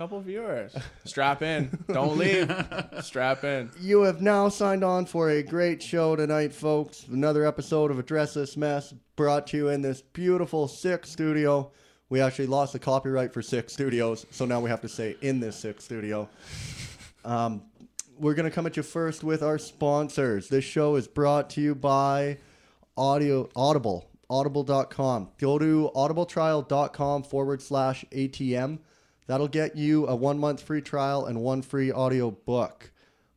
couple viewers. Strap in. Don't leave. Strap in. You have now signed on for a great show tonight, folks. Another episode of Address This Mess brought to you in this beautiful Sick studio. We actually lost the copyright for Sick Studios, so now we have to say in this Sick studio. We're going to come at you first with our sponsors. This show is brought to you by Audible. Audible.com. Go to audibletrial.com/ATM. That'll get you a 1-month free trial and 1 free audio book.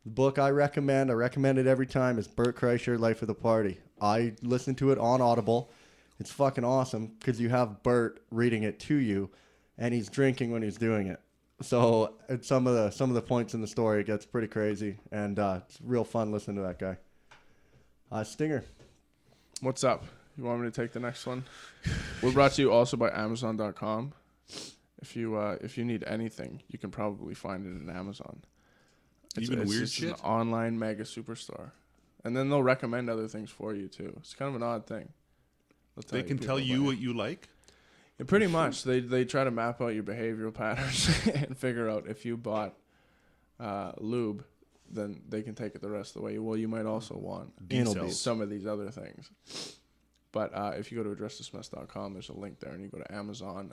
The book I recommend it every time, is Bert Kreischer, Life of the Party. I listen to it on Audible. It's fucking awesome because you have Bert reading it to you, and he's drinking when he's doing it. So at some of the points in the story, it gets pretty crazy, and it's real fun listening to that guy. Stinger. What's up? You want me to take the next one? We're brought to you also by Amazon.com. If you need anything, you can probably find it in Amazon. It's weird shit? An online mega superstore. And then they'll recommend other things for you, too. It's kind of an odd thing. They can tell you what you like? Yeah, pretty much. They try to map out your behavioral patterns and figure out if you bought lube, then they can take it the rest of the way. Well, you might also want some of these other things. But if you go to addressthismess.com, there's a link there, and you go to Amazon.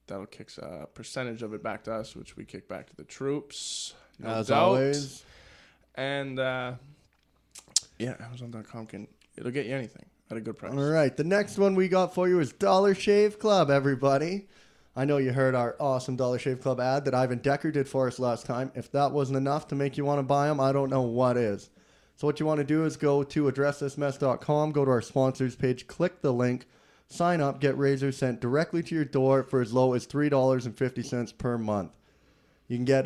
That'll kick a percentage of it back to us, which we kick back to the troops. As always. And Amazon.com it'll get you anything at a good price. All right, the next one we got for you is Dollar Shave Club, everybody. I know you heard our awesome Dollar Shave Club ad that Ivan Decker did for us last time. If that wasn't enough to make you want to buy them, I don't know what is. So what you want to do is go to addressthismess.com, go to our sponsors page, click the link, sign up, get razors sent directly to your door for as low as $3.50 per month. You can get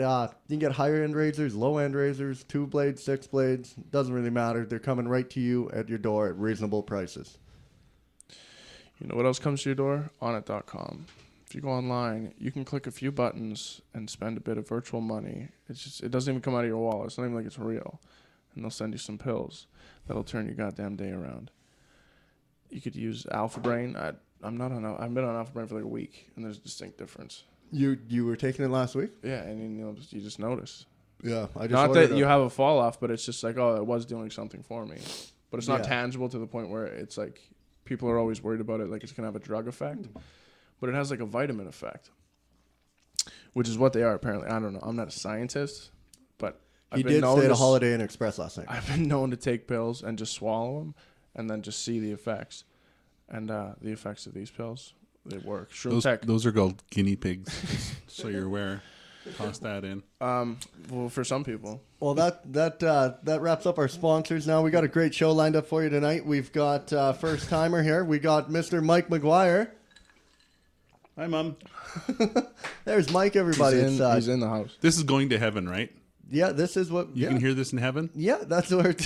higher end razors, low end razors, 2 blades, 6 blades. Doesn't really matter. They're coming right to you at your door at reasonable prices. You know what else comes to your door? Onnit.com. If you go online, you can click a few buttons and spend a bit of virtual money. It doesn't even come out of your wallet. It's not even like it's real. And they'll send you some pills that'll turn your goddamn day around. You could use Alpha Brain. I've been on Alpha Brain for like a week, and there's a distinct difference. You were taking it last week? Yeah, and you just notice. Yeah, I just not that you have a fall off, but it's just like, oh, it was doing something for me, but it's not tangible to the point where it's like people are always worried about it, like it's gonna have a drug effect, but it has like a vitamin effect, which is what they are apparently. I don't know. I'm not a scientist, but he did stay at a Holiday Inn Express last night. I've been known to take pills and just swallow them, and then just see the effects, and the effects of these pills. They work. Those are called guinea pigs, so you're aware. Toss that in. Well, for some people. Well, that wraps up our sponsors. Now we got a great show lined up for you tonight. We've got first timer here. We got Mr. Mike Mcguire. Hi, Mom. There's Mike. Everybody, he's in the house. This is going to heaven, right? Yeah, this is what you can hear this in heaven. Yeah, that's where.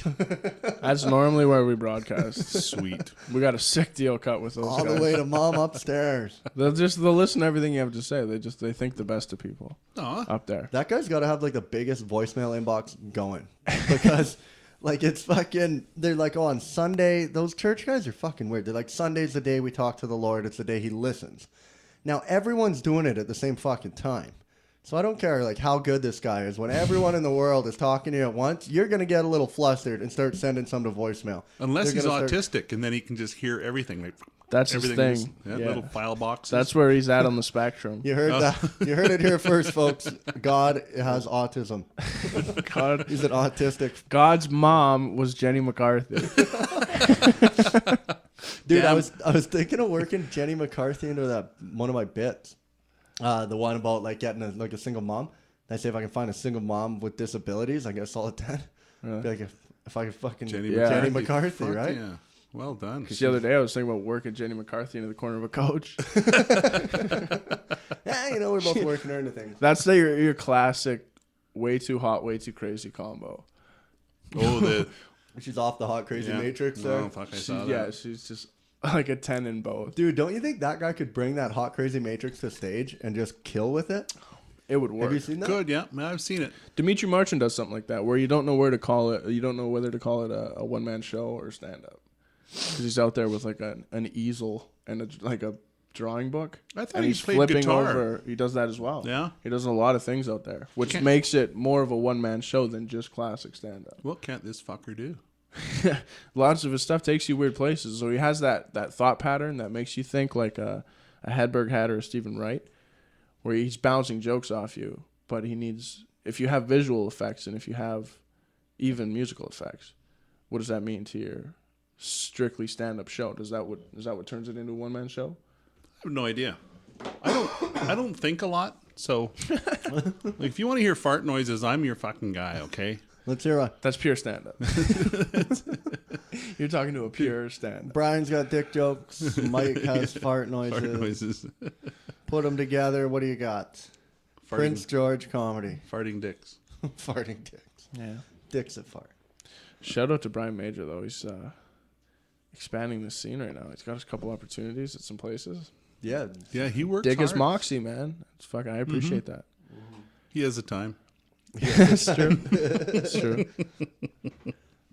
That's normally where we broadcast. Sweet. We got a sick deal cut with those all guys. The way to Mom upstairs. They'll listen to everything you have to say. They think the best of people. Aww. Up there. That guy's got to have like the biggest voicemail inbox going because like it's fucking. They're like, oh, on Sunday, those church guys are fucking weird. They're like, Sunday's the day we talk to the Lord. It's the day He listens. Now everyone's doing it at the same fucking time. So I don't care like how good this guy is. When everyone in the world is talking to you at once, you're going to get a little flustered and start sending some to voicemail. Unless he's autistic, and then he can just hear everything. Like, that's his thing. Little file boxes. That's where he's at on the spectrum. You heard that. You heard it here first, folks. God has autism. God, he's an autistic. God's mom was Jenny McCarthy. Dude, I was thinking of working Jenny McCarthy into one of my bits. The one about like getting a single mom. I say if I can find a single mom with disabilities, I get a solid 10. Really? Be like if I could fucking Jenny McCarthy, right? Yeah, well done. Because the other day I was thinking about working Jenny McCarthy into the corner of a coach. Yeah, we're both working her into things. That's your classic, way too hot, way too crazy combo. Oh, she's off the hot crazy matrix. There. Oh, fuck, I saw that. Yeah, she's just. Like a 10 in both. Dude, don't you think that guy could bring that hot, crazy Matrix to stage and just kill with it? It would work. Have you seen that? Good, yeah. I've seen it. Dimitri Marchand does something like that, where you don't know where to call it. You don't know whether to call it a one-man show or stand-up. Because he's out there with like an easel and a drawing book. I thought and he he's played flipping guitar. over. He does that as well. Yeah. He does a lot of things out there, which makes it more of a one-man show than just classic stand-up. What can't this fucker do? Lots of his stuff takes you weird places. So he has that thought pattern that makes you think like a Hedberg had or a Stephen Wright, where he's bouncing jokes off you, but he needs, if you have visual effects and if you have even musical effects, what does that mean to your strictly stand-up show? Is that what turns it into a one-man show? I have no idea. I don't think a lot. So like, if you want to hear fart noises, I'm your fucking guy, okay? Let's hear it. That's pure stand-up. You're talking to a pure stand-up. Brian's got dick jokes. Mike has fart noises. Fart noises. Put them together. What do you got? Prince George comedy. Farting dicks. Farting dicks. Yeah. Dicks that fart. Shout out to Brian Major, though. He's expanding the scene right now. He's got a couple opportunities at some places. Yeah. Yeah, he works Dig his hard. moxie, man. It's fucking. I appreciate that. He has the time. Yeah, it's true. It's true.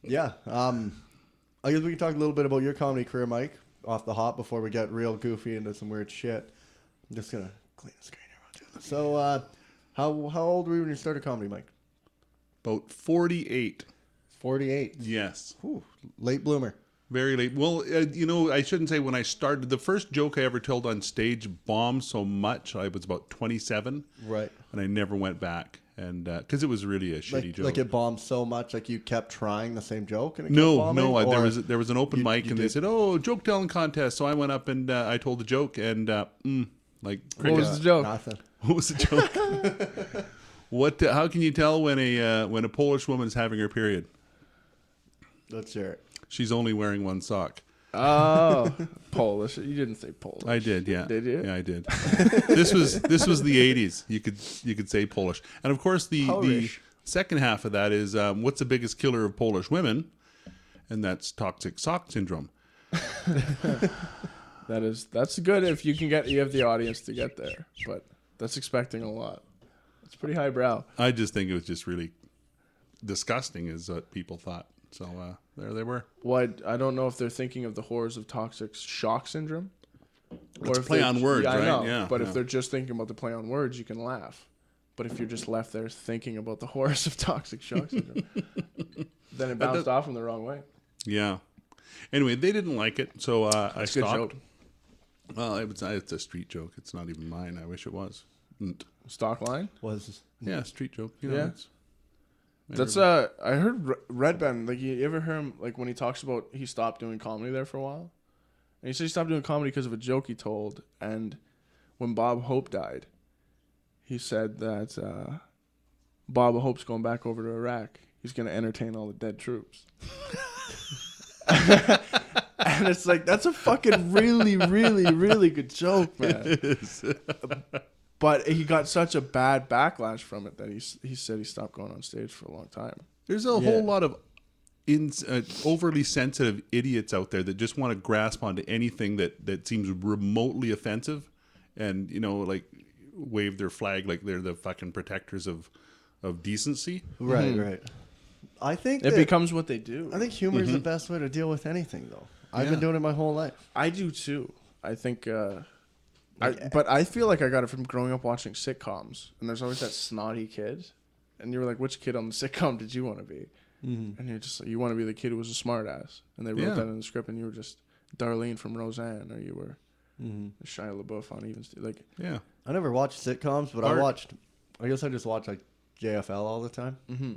Yeah. I guess we can talk a little bit about your comedy career, Mike, off the hop before we get real goofy into some weird shit. I'm just gonna clean the screen here. So, how old were you when you started comedy, Mike? About 48. 48. Yes. Ooh, late bloomer. Very late. Well, I shouldn't say when I started. The first joke I ever told on stage bombed so much. I was about 27. Right. And I never went back. And because it was really a shitty joke. Like it bombed so much, like you kept trying the same joke and it kept No. bombing, There was an open mic you and they said, "Oh, joke telling contest." So I went up and I told the joke and like What was the joke? Nothing. what was the joke? What? How can you tell when a Polish woman is having her period? Let's hear it. She's only wearing one sock. Oh, Polish. You didn't say Polish. I did, yeah. Did you? Yeah, I did. This was the 80s. You could say Polish, and of course the Polish. second half of that is what's the biggest killer of Polish women, and that's toxic sock syndrome. That's good if you have the audience to get there, but that's expecting a lot. It's pretty highbrow. I just think it was just really disgusting, is what people thought. So there they were. Well, I don't know if they're thinking of the horrors of toxic shock syndrome. It's a play on words, I right? know, Yeah. But if they're just thinking about the play on words, you can laugh. But if you're just left there thinking about the horrors of toxic shock syndrome, then it bounced off in the wrong way. Yeah. Anyway, they didn't like it, so I It's a good stopped. joke. Well, it's a street joke. It's not even mine. I wish it was. Stock line? Yeah, street joke. Yeah. It's, That's I heard Red Band, like, you ever hear him, like, when he talks about he stopped doing comedy there for a while, and he said he stopped doing comedy because of a joke he told. And when Bob Hope died, he said that Bob Hope's going back over to Iraq. He's going to entertain all the dead troops. And it's like, that's a fucking really, really, really good joke, man. It is. But he got such a bad backlash from it that he said he stopped going on stage for a long time. There's a whole lot of overly sensitive idiots out there that just want to grasp onto anything that seems remotely offensive, and like wave their flag like they're the fucking protectors of decency. Right, right. I think It becomes what they do. I think humor is the best way to deal with anything, though. I've been doing it my whole life. I do too. I think, but I feel like I got it from growing up watching sitcoms, and there's always that snotty kid, and you were like, which kid on the sitcom did you want to be? Mm-hmm. And you're just like, you want to be the kid who was a smart ass, and they wrote that in the script, and you were just Darlene from Roseanne, or you were Shia LaBeouf on Even Steve. Like, yeah, I never watched sitcoms, but I guess I just watched like JFL all the time. Mm-hmm.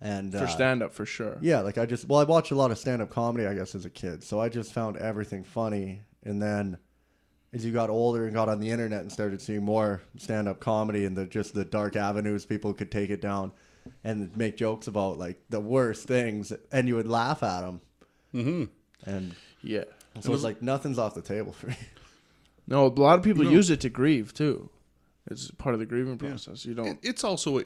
And for stand-up, for sure. Yeah, like I watched a lot of stand-up comedy, I guess, as a kid. So I just found everything funny. And then as you got older and got on the internet and started seeing more stand-up comedy and the dark avenues people could take it down and make jokes about, like, the worst things, and you would laugh at them. Mm-hmm. And yeah. So it's like nothing's off the table for me. No, a lot of people use it to grieve, too. It's part of the grieving process. You don't... It's also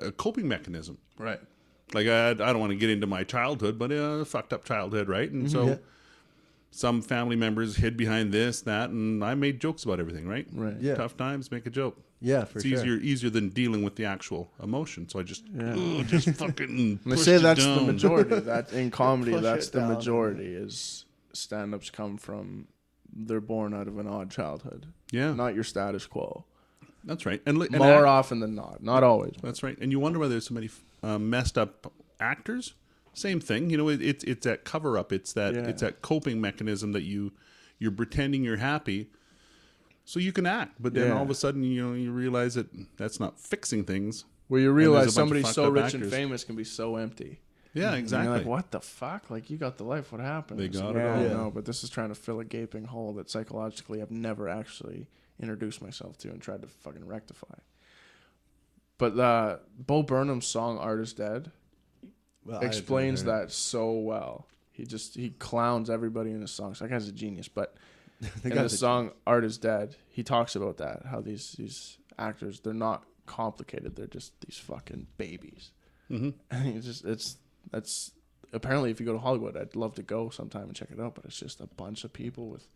a coping mechanism, right? Like I don't want to get into my childhood, but a fucked up childhood, right? And so some family members hid behind this, that, and I made jokes about everything, right? Right. Yeah. Tough times, make a joke. Yeah, for it's sure. easier than dealing with the actual emotion. So I just fucking. They say that's down. the majority. That in comedy, Push that's it the down. majority. Is stand-ups come from they're born out of an odd childhood. Yeah. Not your status quo. That's right. And more often than not always. That's right. And you wonder why there's so many messed up actors. Same thing. You know, it's that cover up. It's that coping mechanism that you're pretending you're happy, so you can act. But then all of a sudden, you realize that that's not fixing things. Well, you realize somebody so rich and famous can be so empty. Yeah, exactly. And you're like, what the fuck? Like, you got the life. What happened? They got it all. all. No, but this is trying to fill a gaping hole that psychologically I've never actually introduced myself to and tried to fucking rectify. But Bo Burnham's song "Art Is Dead" explains that so well. He clowns everybody in his songs. That guy's a genius. But in the song "Art Is Dead," he talks about that, how these actors, they're not complicated. They're just these fucking babies. Mm-hmm. And that's apparently, if you go to Hollywood, I'd love to go sometime and check it out. But it's just a bunch of people with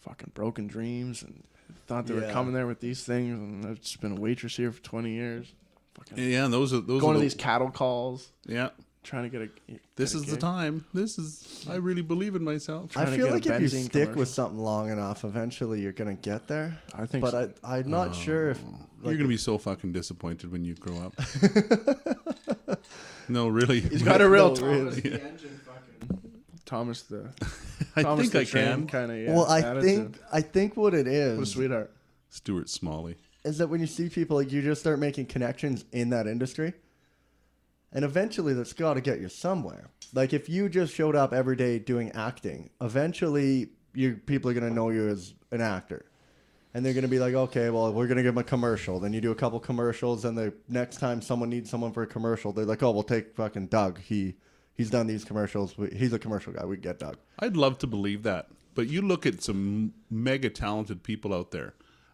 fucking broken dreams and thought they were coming there with these things, and I've just been a waitress here for 20 years. Fucking and those going to these cattle calls. Yeah. Trying to get This is the time. I really believe in myself. I feel like if you stick with something long enough, eventually you're going to get there. I think but so. I'm not sure if... You're going to be so fucking disappointed when you grow up. No, really. He's got a real Thomas the engine fucking... Thomas the... I Thomas think the I can. Kind of, well, I think what it is... What a sweetheart. Stuart Smalley. Is that when you see people, like, you just start making connections in that industry. And eventually that's got to get you somewhere. Like, if you just showed up every day doing acting, eventually people are going to know you as an actor. And they're going to be like, okay, well, we're going to give them a commercial. Then you do a couple commercials, and the next time someone needs someone for a commercial, they're like, oh, we'll take fucking Doug. He's done these commercials. He's a commercial guy. We get Doug. I'd love to believe that. But you look at some mega talented people out there.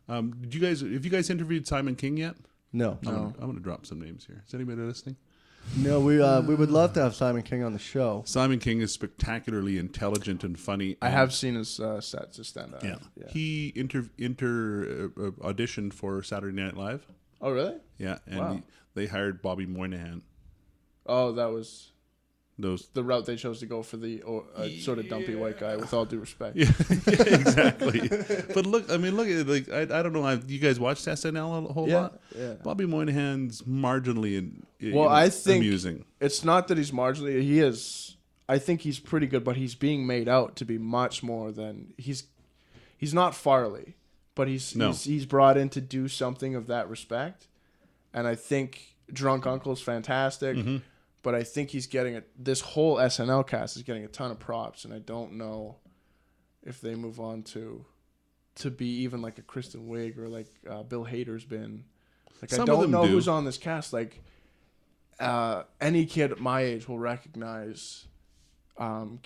Have you guys interviewed Simon King yet? No. I'm going to drop some names here. Is anybody listening? No, we would love to have Simon King on the show. Simon King is spectacularly intelligent and funny. I have seen his sets to stand up. Yeah. He auditioned for Saturday Night Live. Oh, really? Yeah, and they hired Bobby Moynihan. Oh, that was the route they chose to go for the sort of dumpy white guy, with all due respect. Yeah, exactly. But look at it. Like I don't know. You guys watched SNL a whole lot? Yeah. Bobby Moynihan's marginally I think amusing. It's not that he's marginally. He is. I think he's pretty good, but he's being made out to be much more than he's. He's not Farley, but he's brought in to do something of that respect, and I think Drunk Uncle's fantastic. Mm-hmm. But I think he's getting this whole SNL cast is getting a ton of props, and I don't know if they move on to be even like a Kristen Wiig or like Bill Hader's been. Like, I don't know who's on this cast. Like any kid at my age will recognize Kenan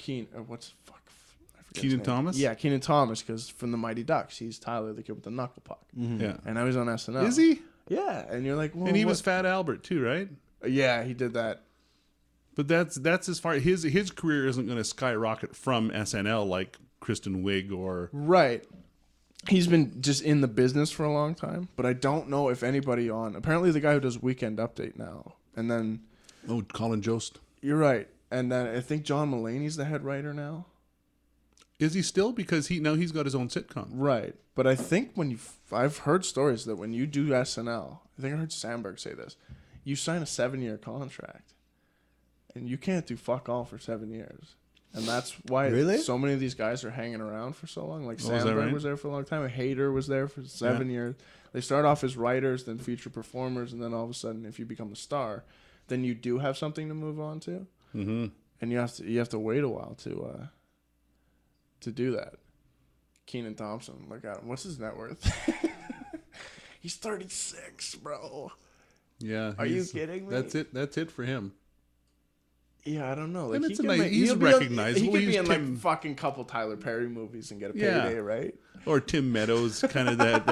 Thomas? Yeah, Kenan Thomas, because from the Mighty Ducks, he's Tyler the kid with the knuckle puck. Mm-hmm. Yeah, and now he's on SNL. Is he? Yeah, and you're like, well, and he was Fat Albert too, right? Yeah, he did that. But that's as far his career isn't going to skyrocket from SNL like Kristen Wiig or right. He's been just in the business for a long time, but I don't know if anybody on. Apparently, the guy who does Weekend Update now, and then Colin Jost. You're right, and then I think John Mulaney's the head writer now. Is he still? Because he's got his own sitcom. Right, but I think I've heard stories that when you do SNL, I think I heard Sandberg say this, you sign a 7-year contract. And you can't do fuck all for 7 years. And that's why so many of these guys are hanging around for so long. Like Sandberg was there for a long time. Hader was there for 7 years. They start off as writers, then feature performers, and then all of a sudden, if you become a star, then you do have something to move on to. Mm-hmm. And you have to wait a while to do that. Kenan Thompson, look at him. What's his net worth? He's 36, bro. Yeah. Are you kidding me? That's it for him. Yeah, I don't know. Like, he's recognizable. He could be in like fucking couple Tyler Perry movies and get a payday, right? Or Tim Meadows, kind of that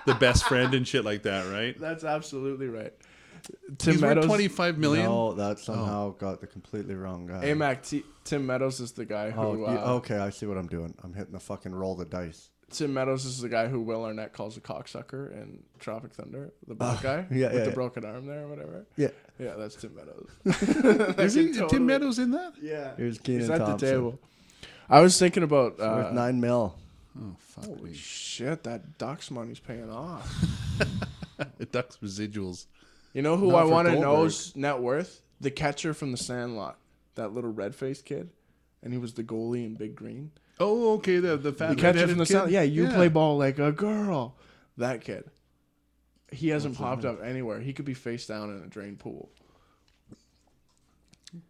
the best friend and shit like that, right? That's absolutely right. Tim Meadows, worth $25 million. No, that somehow got the completely wrong guy. Hey, Mac, Tim Meadows is the guy who. Okay, I see what I'm doing. I'm hitting the fucking roll the dice. Tim Meadows is the guy who Will Arnett calls a cocksucker in Tropic Thunder, the black guy with the broken arm there or whatever. Yeah, that's Tim Meadows. Is he Tim Meadows in that? Yeah, here's Kenan He's at Thompson. the table. I was thinking about worth $9 million. Oh, fuck Holy me. shit, that Ducks money's paying off. Ducks residuals. You know who Not I for want to Goldberg. know's net worth? The catcher from The Sandlot. That little red-faced kid. And he was the goalie in Big Green. Oh, okay. The The fat catcher from The kid. Sandlot. Yeah, you play ball like a girl. That kid. He hasn't popped up anywhere. He could be face down in a drain pool.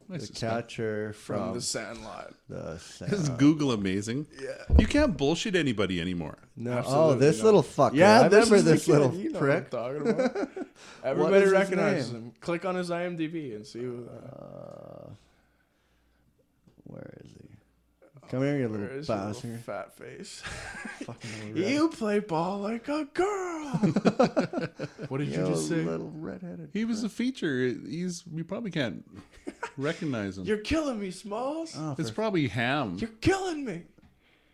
Nice The to spell. catcher From The Sandlot. the Is Google amazing? Yeah. You can't bullshit anybody anymore. No. Absolutely Oh, this not. little fucker. Yeah, I remember is the this kid. little You know prick. what I'm talking about. What Everybody is his recognizes name? him. Click on his IMDb and see who. Where is he? Come here, you Where little is your little bastard. fat face? Fucking little You play ball like a girl. What did you just say? Little redheaded. He was a feature. You probably can't recognize him. You're killing me, Smalls. Oh, It's probably Ham. You're killing me.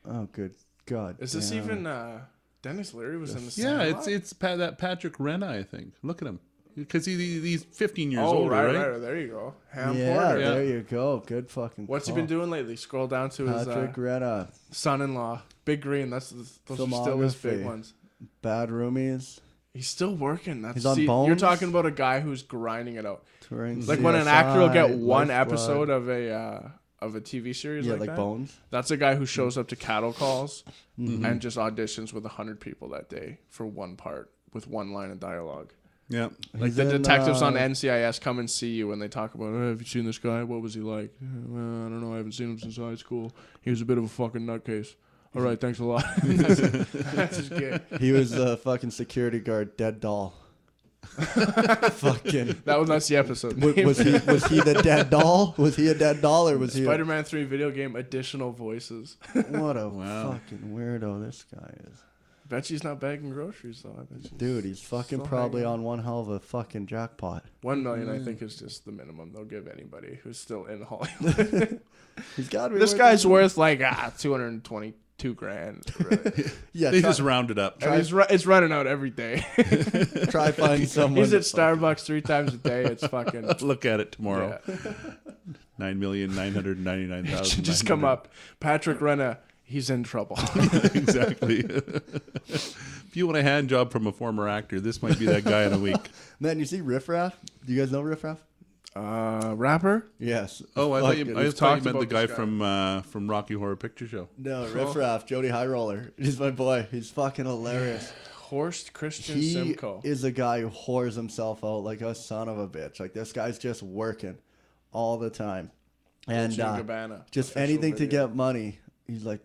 oh, good God. Is this damn. even Dennis Leary was in the Yeah, Sandlot? it's that Patrick Renna, I think. Look at him. Because he's 15 years Oh, older, right. There you go. Ham Yeah, Porter. Yeah. there you go. Good fucking What's he call. been doing lately? Scroll down to his Patrick Retta. son-in-law, Big Green. Those are still his big Filmography. ones. Bad Roomies. He's still working. He's on You're Bones? talking about a guy who's grinding it out. Touring Like when an actor will get CSI, one Lifeblood. episode of a TV series Yeah, like like that. Bones. That's a guy who shows up to cattle calls Mm-hmm. and just auditions with 100 people that day for one part with one line of dialogue. Yeah. Like the detectives on NCIS come and see you and they talk about, have you seen this guy? What was he like? Well, I don't know. I haven't seen him since high school. He was a bit of a fucking nutcase. All right, thanks a lot. That's his gig. He was the fucking security guard, Dead Doll. Fucking. That's the episode. Was he the dead doll? Was he a dead doll or was he? Spider-Man 3 video game additional voices. What a Wow. fucking weirdo this guy is. Bet she's not bagging groceries though. I bet she's Dude, he's fucking still probably hanging. on one hell of a fucking jackpot. 1 million, I think, is just the minimum they'll give anybody who's still in Hollywood. He's got to be This worth guy's it. worth like $222,000. Really. Yeah, They try, just rounded up. And it's running out every day. try find someone. He's at Starbucks 3 times a day. It's fucking. Let's look at it tomorrow. Yeah. 9,999,000. Just come up. Patrick Renna, he's in trouble. Exactly. If you want a hand job from a former actor, this might be that guy in a week. Man, you see Riff Raff? Do you guys know Riff Raff? Rapper? Yes. Oh, I thought you we've meant talked the about guy this guy. from Rocky Horror Picture Show. No, Riff Raff, Jody Highroller. He's my boy. He's fucking hilarious. Horst Christian He Simcoe. is a guy who whores himself out like a son of a bitch. Like this guy's just working all the time. And Dolce & Gabbana, just official anything to video. get money. He's like,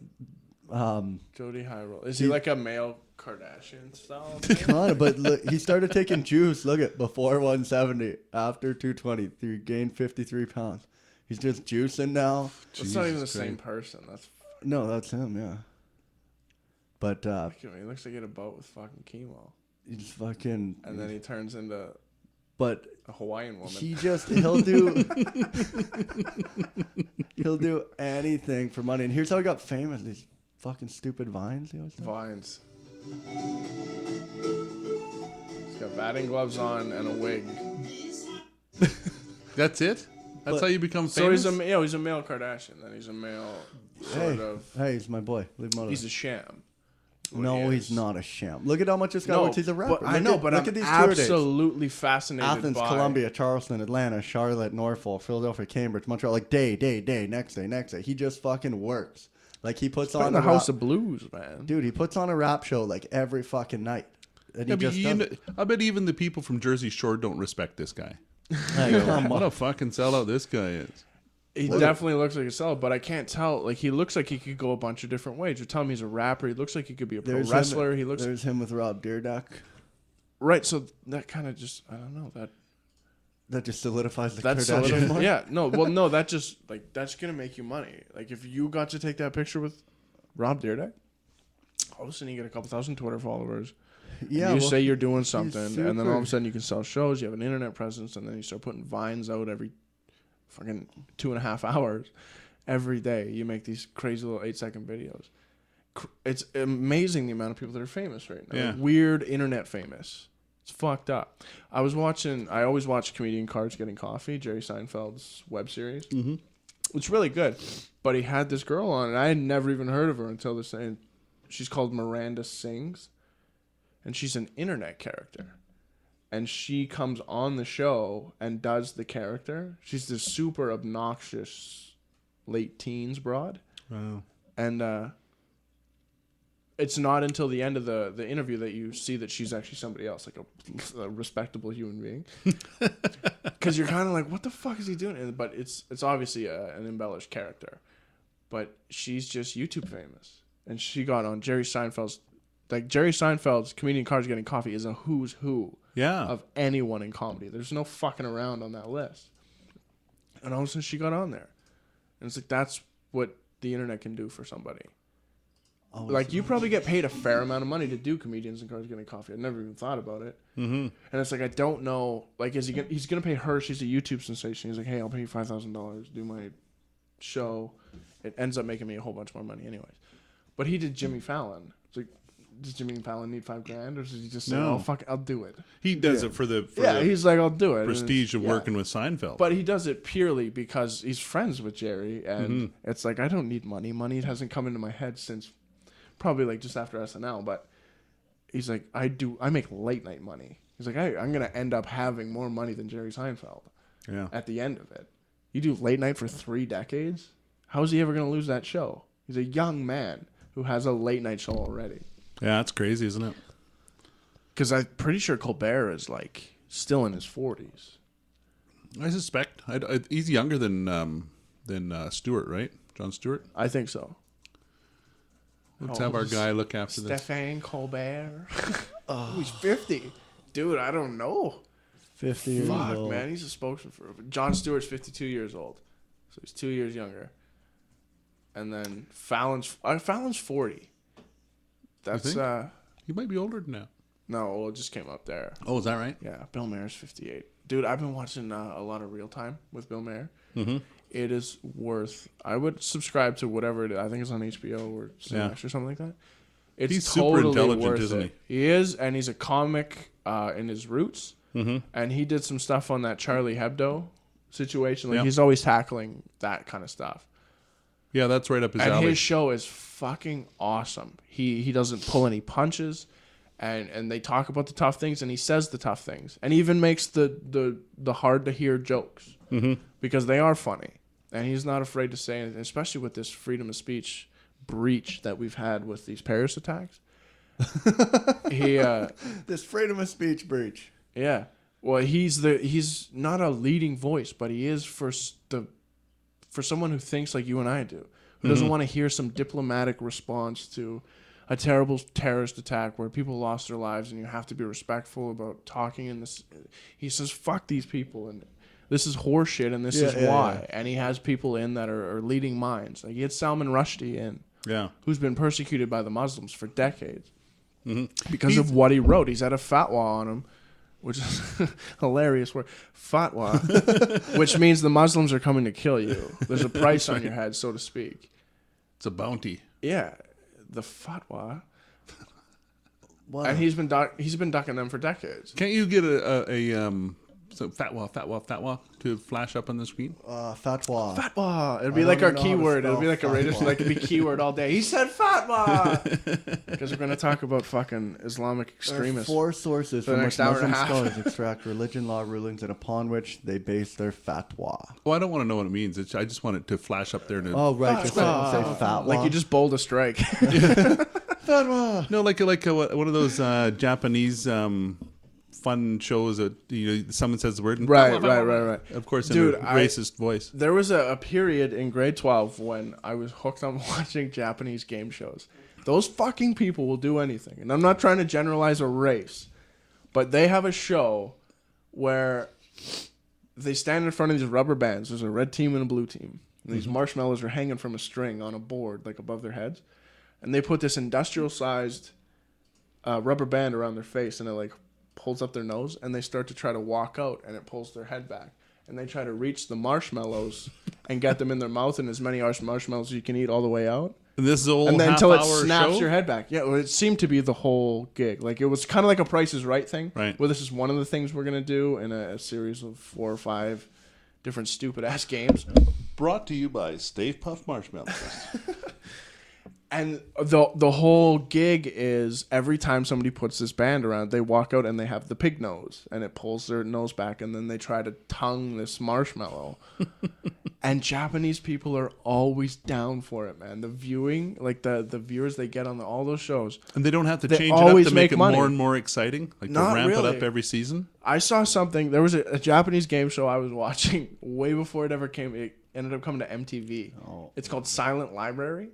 Jody Highroller. Is he like a male Kardashian style? kind of, but look, he started taking juice. Look at before 170, after 220, he gained 53 pounds. He's just juicing now. That's not even the Jesus same Christ. person. That's No, that's him, yeah. But look at him. He looks like he had a boat with fucking chemo, he's fucking. and then he turns into But a Hawaiian woman. he'll do he'll do anything for money. And here's how he got famous: these fucking stupid vines he always does. Vines. He's got batting gloves on and a wig. That's it? That's But- how you become So famous? he's a male Kardashian. Then he's a male sort of. Hey, he's my boy. Leave him alone. He's a sham. No, he he's is. not a sham. Look at how much this guy works. He's a rapper. But I know, but look I'm at these tour dates. absolutely fascinated Athens, by Columbia, Charleston, Atlanta, Charlotte, Norfolk, Philadelphia, Cambridge, Montreal. Like day, next day. He just fucking works. Like he puts on the a House rap, of Blues, man. dude. He puts on a rap show like every fucking night. And Yeah, he but just does it. I bet even the people from Jersey Shore don't respect this guy. Like, come What on. a fucking sellout this guy is. He definitely looks like a seller, but I can't tell. Like he looks like he could go a bunch of different ways. You're telling me he's a rapper. He looks like he could be a pro wrestler. He looks There's him with Rob Dyrdek. right. So that kind of just I don't know that That just solidifies the that's Kardashian one. yeah. No, well, no. That just like that's gonna make you money. Like if you got to take that picture with Rob Dyrdek, all of a sudden you get a couple thousand Twitter followers. Yeah, You well, say you're doing something, and then all of super- a sudden you can sell shows. You have an internet presence, and then you start putting vines out every fucking 2.5 hours every day. You make these crazy little 8-second videos. It's amazing the amount of people that are famous right now. Yeah. Like, weird internet famous. It's fucked up. I always watch Comedian Cards Getting Coffee, Jerry Seinfeld's web series. Mm-hmm. It's really good. But he had this girl on, and I had never even heard of her until they're saying She's called Miranda Sings, and she's an internet character. And she comes on the show and does the character. She's this super obnoxious late teens broad. Wow. And it's not until the end of the interview that you see that she's actually somebody else, like a respectable human being. Because you're kind of like, what the fuck is he doing? But it's obviously an embellished character. But she's just YouTube famous. And she got on Jerry Seinfeld's... Like, Jerry Seinfeld's Comedian Cars Getting Coffee is a who's who of anyone in comedy. There's no fucking around on that list. And all of a sudden, she got on there. And it's like, that's what the internet can do for somebody. Oh, like, you probably get paid a fair amount of money to do Comedians and Cars Getting Coffee. I never even thought about it. Mm-hmm. And it's like, I don't know. Like, he's going to pay her. She's a YouTube sensation. He's like, hey, I'll pay you $5,000. Do my show. It ends up making me a whole bunch more money anyways. But he did Jimmy Fallon. It's like, does Jimmy Fallon need $5,000, or does he just say, "Oh fuck, I'll do it"? He does it for the he's like, "I'll do it." Prestige of working with Seinfeld. But he does it purely because he's friends with Jerry, and it's like, I don't need money. Money hasn't come into my head since probably like just after SNL. But he's like, I make late night money. He's like, I'm gonna end up having more money than Jerry Seinfeld. Yeah. At the end of it, you do late night for 3 decades. How is he ever gonna lose that show? He's a young man who has a late night show already. Yeah, that's crazy, isn't it? Because I'm pretty sure Colbert is like still in his 40s. I suspect he's younger than Stewart, right? Jon Stewart. I think so. Let's have our guy look after this. Stephane Colbert. He's 50, dude. I don't know. 50 years old. Fuck, man, he's a spokesman for. Jon Stewart's 52 years old, so he's 2 years younger. And then Fallon's 40. That's he might be older than that. No, it just came up there. Oh, is that right? Yeah, Bill Maher's 58. Dude, I've been watching a lot of Real Time with Bill Maher. Mm-hmm. It is worth. I would subscribe to whatever it is. I think it's on HBO or Smash or something like that. He's totally super intelligent, isn't he? He is, and he's a comic in his roots. Mm-hmm. And he did some stuff on that Charlie Hebdo situation. Like he's always tackling that kind of stuff. Yeah, that's right up his alley. And his show is fucking awesome. He doesn't pull any punches, and they talk about the tough things, and he says the tough things, and even makes the hard to hear jokes because they are funny, and he's not afraid to say anything, especially with this freedom of speech breach that we've had with these Paris attacks. This freedom of speech breach. Yeah. Well, he's not a leading voice, but he is for someone who thinks like you and I do, who doesn't want to hear some diplomatic response to a terrible terrorist attack where people lost their lives and you have to be respectful about talking in this. He says, fuck these people, and this is horseshit, and this is why. Yeah. And he has people in that are leading minds. Like, he had Salman Rushdie in, who's been persecuted by the Muslims for decades because of what he wrote. He's had a fatwa on him, which is a hilarious word. Fatwa, which means the Muslims are coming to kill you. There's a price on your head, so to speak. It's a bounty. Yeah, the fatwa. Wow. And he's been ducking them for decades. Can't you get a fatwa to flash up on the screen? Fatwa. Fatwa. It'd be like our keyword. It'd be like a radio. Like it'd be keyword all day. He said fatwa because we're gonna talk about fucking Islamic extremists. 4 sources from which Muslim scholars extract religion law rulings and upon which they base their fatwa. Well, I don't want to know what it means. I just want it to flash up there. Oh, right. Just say fatwa. Like you just bowled a strike. Fatwa. No, like one of those Japanese fun shows that someone says the word and right. Of course, in a racist voice. There was a period in grade 12 when I was hooked on watching Japanese game shows. Those fucking people will do anything, and I'm not trying to generalize a race, but they have a show where they stand in front of these rubber bands. There's a red team and a blue team, and these marshmallows are hanging from a string on a board, like above their heads, and they put this industrial-sized rubber band around their face, and it like pulls up their nose, and they start to try to walk out, and it pulls their head back, and they try to reach the marshmallows and get them in their mouth, and as many marshmallows as you can eat all the way out. And this is a whole and then until it show? snaps your head back. Yeah, well, it seemed to be the whole gig. Like, it was kind of like a Price is Right thing, right? Where this is one of the things we're gonna do in a series of 4 or 5 different stupid ass games. Brought to you by Stave Puft Marshmallows. And the whole gig is every time somebody puts this band around, they walk out and they have the pig nose, and it pulls their nose back, and then they try to tongue this marshmallow. And Japanese people are always down for it, man. The viewing, like the viewers they get on all those shows. And they don't have to They change it up always to make make it money. more and more exciting? Like Not to ramp it really. up every season? I saw something. There was a Japanese game show I was watching way before it ever came. It ended up coming to MTV. It's called Silent Library.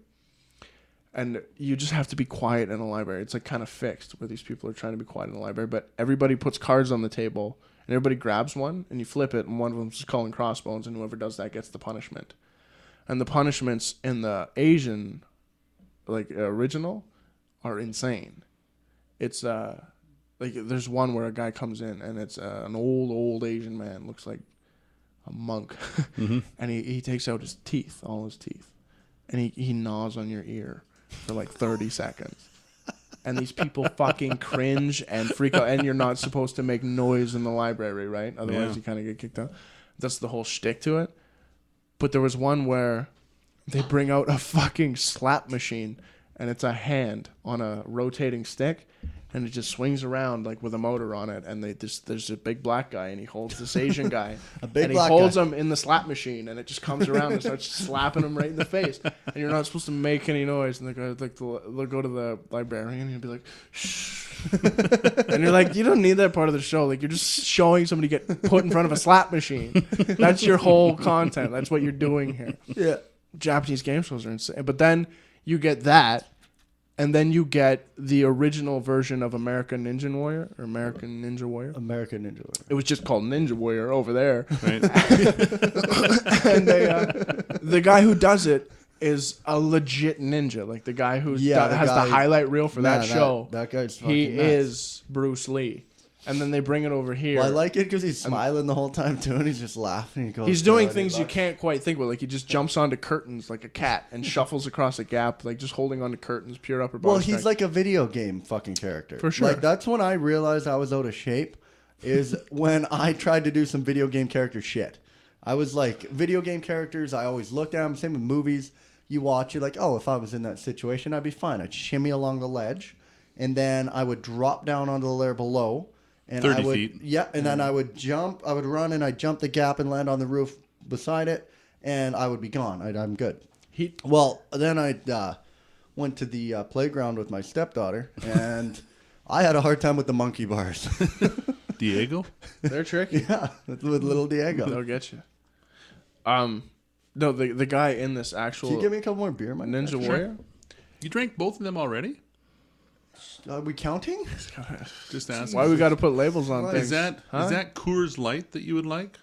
And you just have to be quiet in a library. It's like kind of fixed where these people are trying to be quiet in the library. But everybody puts cards on the table and everybody grabs one and you flip it. And one of them's just calling crossbones. And whoever does that gets the punishment. And the punishments in the Asian, like original, are insane. It's like there's one where a guy comes in and it's an old Asian man, looks like a monk. And he takes out his teeth, all his teeth. And he gnaws on your ear for like 30 seconds. And these people fucking cringe and freak out. And you're not supposed to make noise in the library, right? Otherwise you kind of get kicked out. That's the whole shtick to it. But there was one where they bring out a fucking slap machine. And it's a hand on a rotating stick. And it just swings around like with a motor on it. And there's a big black guy and he holds this Asian guy. And he holds him in the slap machine. And it just comes around and starts slapping him right in the face. And you're not supposed to make any noise. And the guy they'll go to the librarian and he'll be like, shh. And you're like, you don't need that part of the show. Like you're just showing somebody get put in front of a slap machine. That's your whole content. That's what you're doing here. Yeah. Japanese game shows are insane. But then you get that. And then you get the original version of American Ninja Warrior or American Ninja Warrior. American Ninja Warrior. It was just called Ninja Warrior over there. Right. And the guy who does it is a legit ninja. Like the guy who has the highlight reel for that show. That guy's fucking He nuts. is Bruce Lee. And then they bring it over here. Well, I like it because he's smiling the whole time too, and he's just laughing. He goes He's doing things you can't quite think with. Like he just jumps onto curtains like a cat and shuffles across a gap, like just holding onto curtains, pure upper body Well, strength. he's like a video game fucking character. For sure. Like that's when I realized I was out of shape. Is when I tried to do some video game character shit. I was like, video game characters, I always looked at them. Same with movies. You watch, you're like, oh, if I was in that situation, I'd be fine. I'd shimmy along the ledge, and then I would drop down onto the layer below. And 30 I would, feet. Yeah, and then I would jump. I would run, and I'd jump the gap and land on the roof beside it, and I would be gone. I'm good. Well, then I went to the playground with my stepdaughter, and I had a hard time with the monkey bars. Diego? They're tricky. Yeah, with little Diego. They'll get you. No, the guy in this actual Can you give me a couple more beer, Mike? Ninja Sure. Warrior. You drank both of them already? Are we counting? Just asking. Why we got to put labels on things? Is that Coors Light that you would like?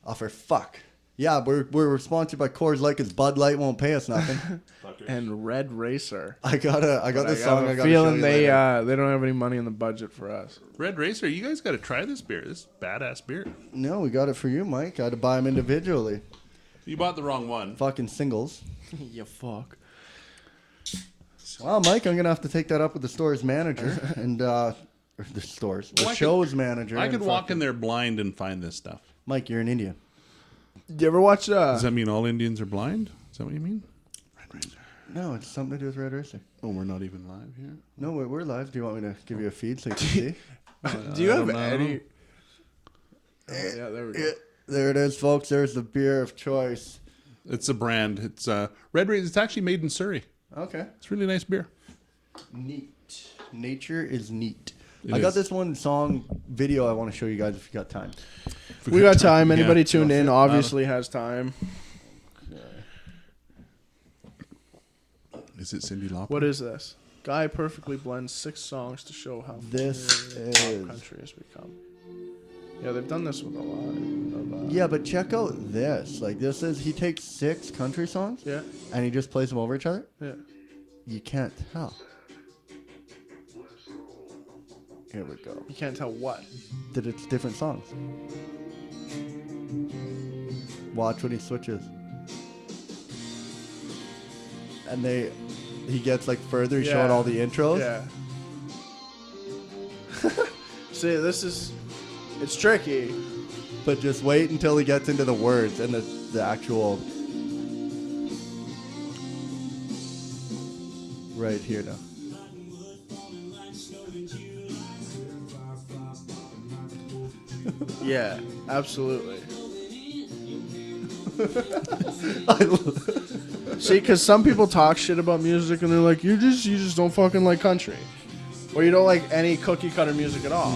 Oh, for fuck. Yeah, we're sponsored by Coors Light because Bud Light won't pay us nothing. And Red Racer. I got this song. I got feeling they don't have any money in the budget for us. Red Racer, you guys got to try this beer. This is badass beer. No, we got it for you, Mike. I had to buy them individually. You bought the wrong one. Fucking singles. You fuck. Well, Mike, I'm gonna have to take that up with the store's manager and the show's manager. I could walk in there blind and find this stuff. Mike, you're in India. Do you ever watch? Does that mean all Indians are blind? Is that what you mean? Red Racer. No, it's something to do with Red Racer. Oh, we're not even live here. No, we're live. Do you want me to give you a feed so you can see? Do you have any? Oh, yeah, there we go. There it is, folks. There's the beer of choice. It's a brand. It's Red Racer. It's actually made in Surrey. Okay. It's really nice beer. Neat. Nature is neat. It I got is. this one song video I want to show you guys if you got time. We got time. Anybody Yeah. tuned in obviously has time. Is it Cyndi Lauper? What is this? Guy perfectly blends 6 songs to show how This familiar is- pop country has become. Yeah, they've done this with a lot of. Yeah, but check out this. Like, this is, he takes 6 country songs Yeah. and he just plays them over each other. Yeah. You can't tell. Here we go. You can't tell what. That it's different songs. Watch when he switches. And he gets like further, he's showing all the intros. Yeah. See, it's tricky. But just wait until he gets into the words and the actual. right here now. Yeah, absolutely. See, because some people talk shit about music and they're like, you just don't fucking like country, or you don't like any cookie cutter music at all.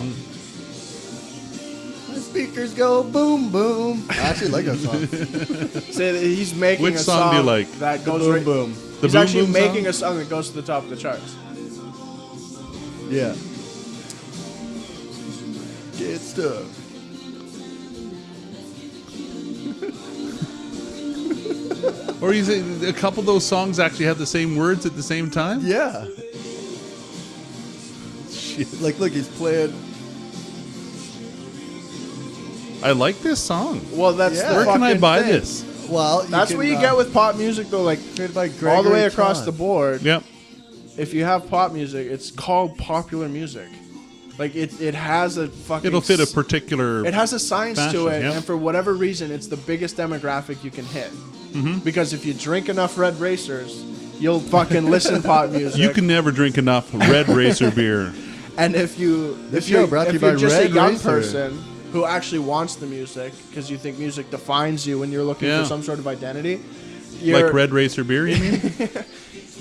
My speakers go boom boom. I actually like that song. See, he's making Which a song do you like? that goes Boom right, boom. The He's Boom actually Boom making song? a song that goes to the top of the charts. Yeah. Get stuck. Or you say a couple of those songs actually have the same words at the same time? Yeah. Shit. Like, look, he's playing. I like this song. Well, that's Yeah. the Where can I fucking buy thing. this? Well, That's what you get with pop music, though. Like created by all the way Gregory across Todd. the board. Yep. If you have pop music, it's called popular music. Like it has a fucking. It'll fit a particular. It has a science fashion, to it, yeah. and for whatever reason, it's the biggest demographic you can hit. Mm-hmm. Because if you drink enough Red Racers, you'll fucking listen pop music. You can never drink enough Red Racer beer. And if you This if you're, show brought to if you you're by just Red a young Racer. person who actually wants the music because you think music defines you and you're looking Yeah. for some sort of identity, Like Red Racer beer, you mean?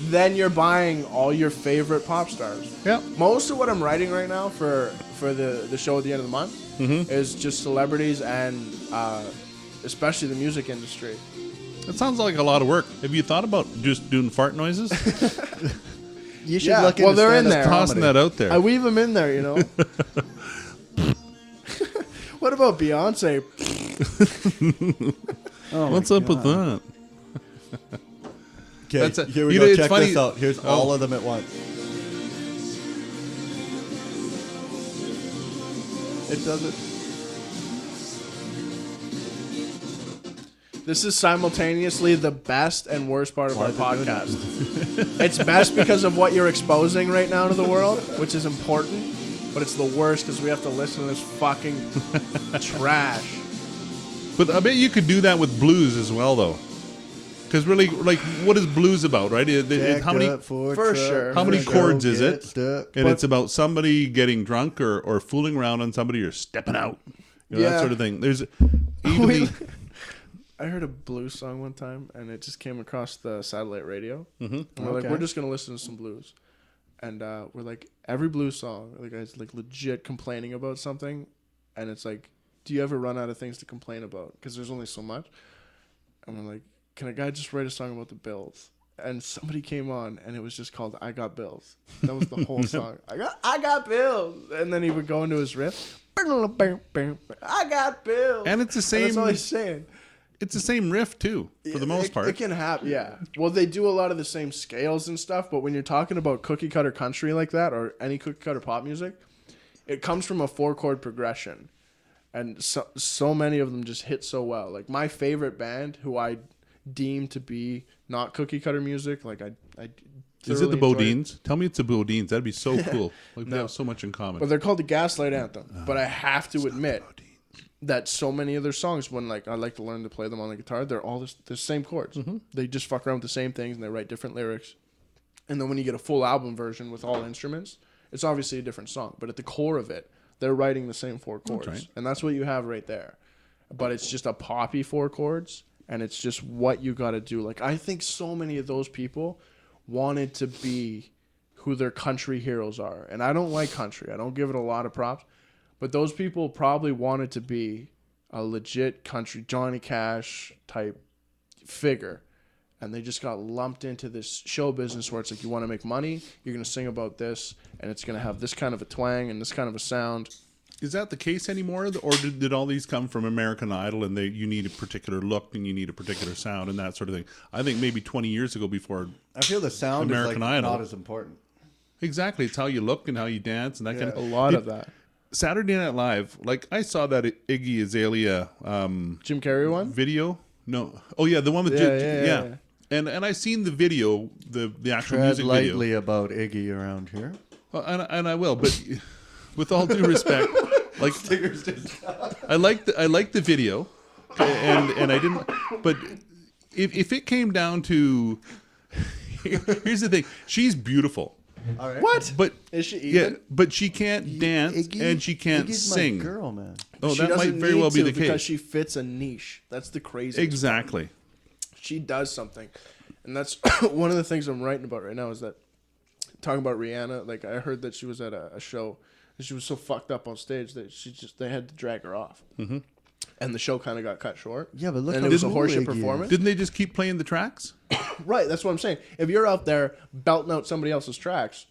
then you're buying all your favorite pop stars. Yep. Most of what I'm writing right now for the show at the end of the month Mm-hmm. is just celebrities and especially the music industry. That sounds like a lot of work. Have you thought about just doing fart noises? You should Yeah, look well, into they're in stand-up there. Tossing comedy. that out there. I weave them in there, you know. What about Beyonce? Oh What's my up with God. that? Okay, That's a- here we you go. know, it's Check funny- this out. Here's Oh. all of them at once. It doesn't. This is simultaneously the best and worst part of Why our is it doing podcast. It's best because of what you're exposing right now to the world, which is important, but it's the worst because we have to listen to this fucking trash. But I bet you could do that with blues as well, though. Because really, like, what is blues about, right? How many For sure. How many For sure. chords is it? Stuck. And it's about somebody getting drunk or fooling around on somebody or stepping out. You know, Yeah. that sort of thing. There's even the, I heard a blues song one time, and it just came across the satellite radio. Mhm. And we're like, Okay. we're just gonna listen to some blues, and we're like, every blues song, the guy's like legit complaining about something, and it's like, do you ever run out of things to complain about? Because there's only so much. And we're like, can a guy just write a song about the Bills? And somebody came on, and it was just called "I Got Bills." That was the whole song. I got bills, and then he would go into his riff. I got bills, and it's the And same. that's all he's saying. It's the same riff too, for the most part. It can happen, yeah. Well, they do a lot of the same scales and stuff, but when you're talking about cookie cutter country like that, or any cookie cutter pop music, it comes from a 4-chord progression, and so many of them just hit so well. Like my favorite band, who I deem to be not cookie cutter music, like I Is it the thoroughly enjoy Bodines? Tell me it's the Bodines. That'd be so cool. Like, we No. have so much in common. But they're called the Gaslight Anthem. But I have to admit that so many of their songs, when like I like to learn to play them on the guitar, they're all the same chords. They just fuck around with the same things and they write different lyrics. And then when you get a full album version with all instruments, it's obviously a different song. But at the core of it, they're writing the same 4 chords. right. And that's what you have right there. But it's just a poppy 4 chords, and it's just what you got to do. Like I think so many of those people wanted to be who their country heroes are. And I don't like country. I don't give it a lot of props. But those people probably wanted to be a legit country Johnny Cash type figure. And they just got lumped into this show business where it's like, you want to make money, you're going to sing about this, and it's going to have this kind of a twang and this kind of a sound. Is that the case anymore, or did all these come from American Idol and you need a particular look and you need a particular sound and that sort of thing? I think maybe 20 years ago before. I feel the sound American is like Idol. not as important. Exactly. It's how you look and how you dance and that kind A of. lot of that. Saturday Night Live, like I saw that Iggy Azalea Jim Carrey one? video. No. Oh, yeah, the one with Yeah. And I've seen the video, the actual Tread music lightly video. about Iggy around here. Well, and I will, but with all due respect, like I like the video, and I didn't. But if it came down to Here's the thing. She's beautiful. All right. What? But Is she even? yeah, but she can't dance and she can't Iggy's sing. My girl, man. Oh, She that might doesn't very need well be to the because case. she fits a niche. That's the craziest. Exactly. She does something, and that's one of the things I'm writing about right now. Is that talking about Rihanna? Like I heard that she was at a show, and she was so fucked up on stage that they had to drag her off, and the show kind of got cut short. Yeah, but look and how it was a cool horseshit Iggy is. performance. Didn't they just keep playing the tracks? Right, that's what I'm saying. If you're out there belting out somebody else's tracks,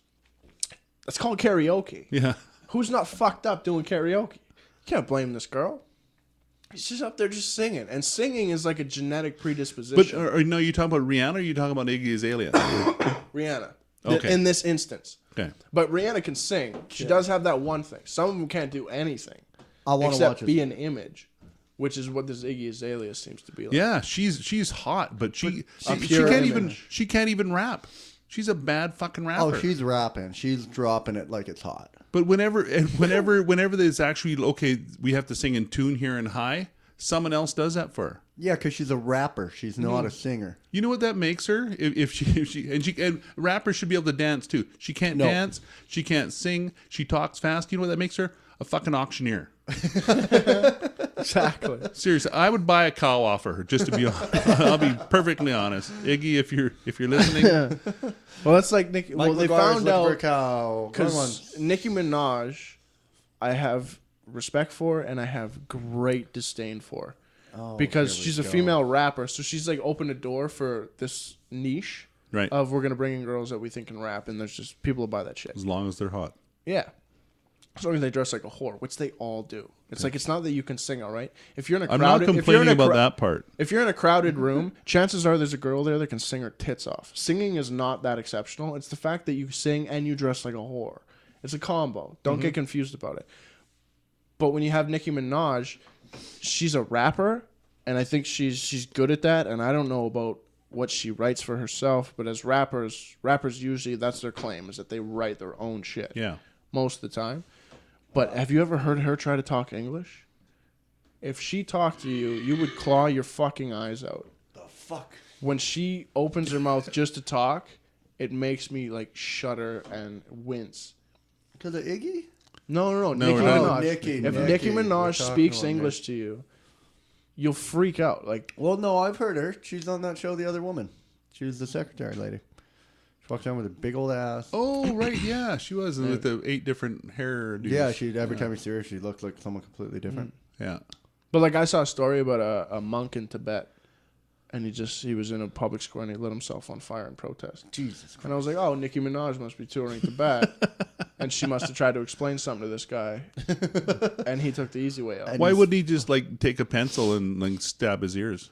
that's called karaoke. Yeah. Who's not fucked up doing karaoke? You can't blame this girl. She's just up there just singing. And singing is like a genetic predisposition. But no, you talking about Rihanna or you talking about Iggy Azalea? Rihanna. Okay. In this instance. Okay. But Rihanna can sing. She does have that one thing. Some of them can't do anything. I want to except watch it. be an image. Which is what this Iggy Azalea seems to be like. Yeah, she's hot, but she pure can't image. even rap. She's a bad fucking rapper. Oh, she's rapping. She's dropping it like it's hot. But whenever there's actually okay, we have to sing in tune here and high. Someone else does that for her. Yeah, because she's a rapper. She's not a singer. You know what that makes her? If she and rappers should be able to dance too. She can't dance. She can't sing. She talks fast. You know what that makes her? A fucking auctioneer. Exactly. Seriously, I would buy a cow off of her just to be. I'll be perfectly honest, Iggy. If you're listening, Well, that's like Nicki. Mike Well, they McGuire's found looking for a out cow. Come on. because Nicki Minaj, I have respect for and I have great disdain for, because here we she's a go. female rapper, so she's like opened a door for this niche right? of we're gonna bring in girls that we think can rap, and there's just people will buy that shit. As long as they're hot. Yeah. As long as they dress like a whore, which they all do. It's like it's not that you can sing, all right? If you're in a I'm crowded, not complaining about that part. If you're in a crowded room, chances are there's a girl there that can sing her tits off. Singing is not that exceptional. It's the fact that you sing and you dress like a whore. It's a combo. Don't get confused about it. But when you have Nicki Minaj, she's a rapper, and I think she's good at that. And I don't know about what she writes for herself, but as rappers usually that's their claim, is that they write their own shit. Yeah. Most of the time. But have you ever heard her try to talk English? If she talked to you, you would claw your fucking eyes out. The fuck? When she opens her mouth just to talk, it makes me like shudder and wince. Because of Iggy? No, No, Nicki we're not. Minaj. Nicki, If Nicki. Nicki We're Minaj talking speaks about English to you, you'll freak out. Like, Well, no, I've heard her. She's on that show, The Other Woman. She was the secretary lady. She walked around with a big old ass. Oh right, yeah, she was with the 8 different hair. Dudes. Yeah, every time you see her, she looked like someone completely different. Yeah. but like I saw a story about a monk in Tibet, and he was in a public square and he lit himself on fire in protest. Jesus Christ. And I was like, oh, Nicki Minaj must be touring Tibet. And she must have tried to explain something to this guy. And he took the easy way out. Why wouldn't he just like take a pencil and like stab his ears?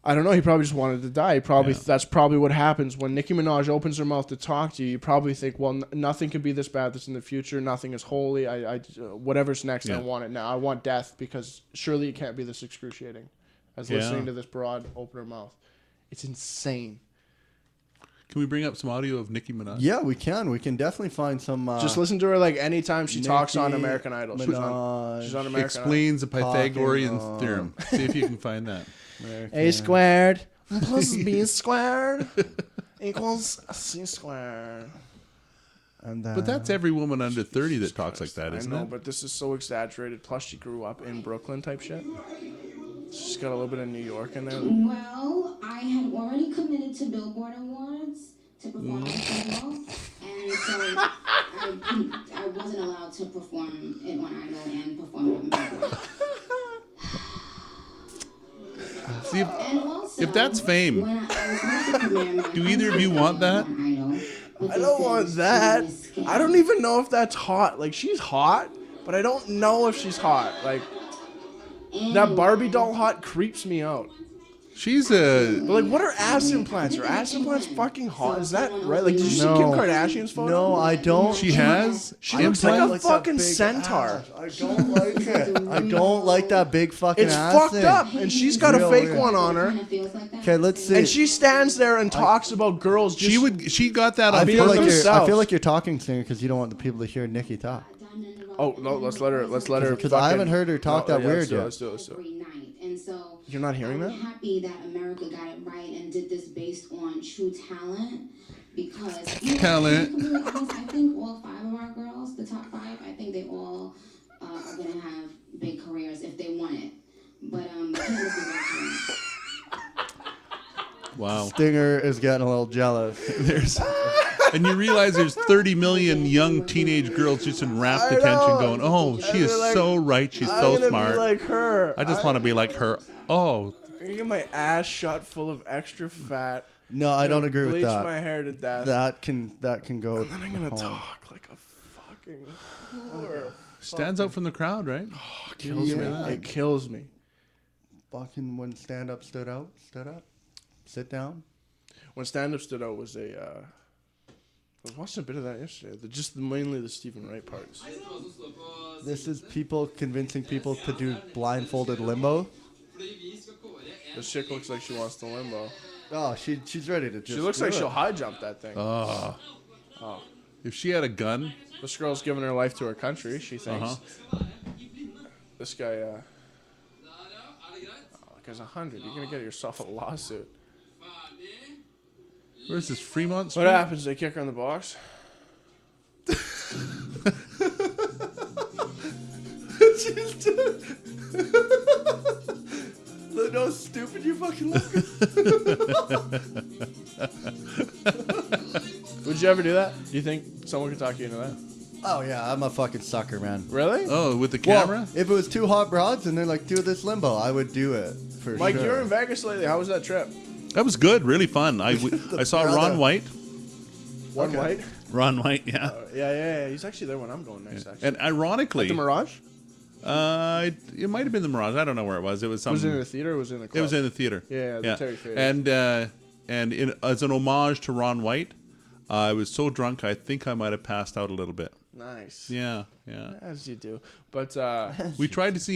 I don't know. He probably just wanted to die. That's probably what happens when Nicki Minaj opens her mouth to talk to you. You probably think, well, nothing could be this bad that's in the future. Nothing is holy. Whatever's next, I want it now. I want death because surely it can't be this excruciating as listening to this broad open her mouth. It's insane. Can we bring up some audio of Nicki Minaj? Yeah, we can. We can definitely find some. Just listen to her like anytime she talks on Nicki American Idol. She's on American Explains the Pythagorean Talking, theorem. See if you can find that. A squared plus B squared equals C squared. And, But that's every woman under 30 that talks like that, isn't I know, it? but this is so exaggerated. Plus, she grew up in Brooklyn type shit. She's got a little bit of New York in there. Well, I had already committed to Billboard Awards to perform a single, and so I wasn't allowed to perform it on Idol and perform it on Billboard. See, And also, if that's fame, when I was supposed to premiere my do either of you want that? on Idol, but I they don't said want she that. was scared. I don't even know if that's hot. Like, she's hot, but I don't know if she's hot. Like, that Barbie doll hot creeps me out. she's a. But, like, what are ass implants? Are ass implants fucking hot? Is that right? Like, did you see Kim Kardashian's photo? No, I don't. She has. She looks like a that fucking big centaur. ass. I don't like it. I don't like that big fucking It's ass fucked thing. up, and she's got a Real fake weird. one on her. Kinda feels like that. Okay, let's see. And she stands there and talks about girls. Just, She got that I on feel like purpose. you're. I herself. feel like you're talking singer because you don't want the people to hear Nicki talk. Oh no, let's let her. Because I haven't heard her talk that weird yet. Let's do it. Every night. And so You're not hearing I'm that? happy that America got it right and and did this based on true talent. Because talent. I think all 5 of our girls, the top 5, I think they all are gonna have big careers if they want it. But Candace is watching. Wow. Stinger is getting a little jealous. And you realize there's 30 million young teenage girls just in rapt attention going, oh, she is so right. She's so smart. Be like her. I just want to be like her. Oh. I'm gonna get my ass shot full of extra fat. No, I don't agree with bleach that. my hair to death. That can go. And then I'm gonna talk like a fucking whore. Stands out from the crowd, right? Oh, kills me. It kills me. Fucking when stand up stood up, sit down. When stand up stood out was I was watching a bit of that yesterday. Just mainly the Stephen Wright parts. This is people convincing people to do blindfolded limbo. This chick looks like she wants to limbo. Oh, she's ready to just. She looks like she'll high jump that thing. Oh. If she had a gun. This girl's giving her life to her country, she thinks. This guy, like there's 100. You're going to get yourself a lawsuit. Where's this, Fremont Street? What happens? They kick her in the box? Look how stupid you fucking look. Would you ever do that? Do you think someone could talk you into that? Oh yeah, I'm a fucking sucker, man. Really? Oh, with the camera? Well, if it was 2 hot broads and they're like, do this limbo, I would do it for Mike, sure. you were in Vegas lately. How was that trip? That was good, really fun. I saw Ron White. Ron White? Ron White, yeah. Yeah. He's actually there when I'm going next, actually. And ironically... At the Mirage? It might have been the Mirage. I don't know where it was. It was some. Was it in the theater or was it in the club? It was in the theater. Yeah, the Terry Theater. And as an homage to Ron White, I was so drunk I think I might have passed out a little bit. Nice. Yeah. As you do. But we tried to see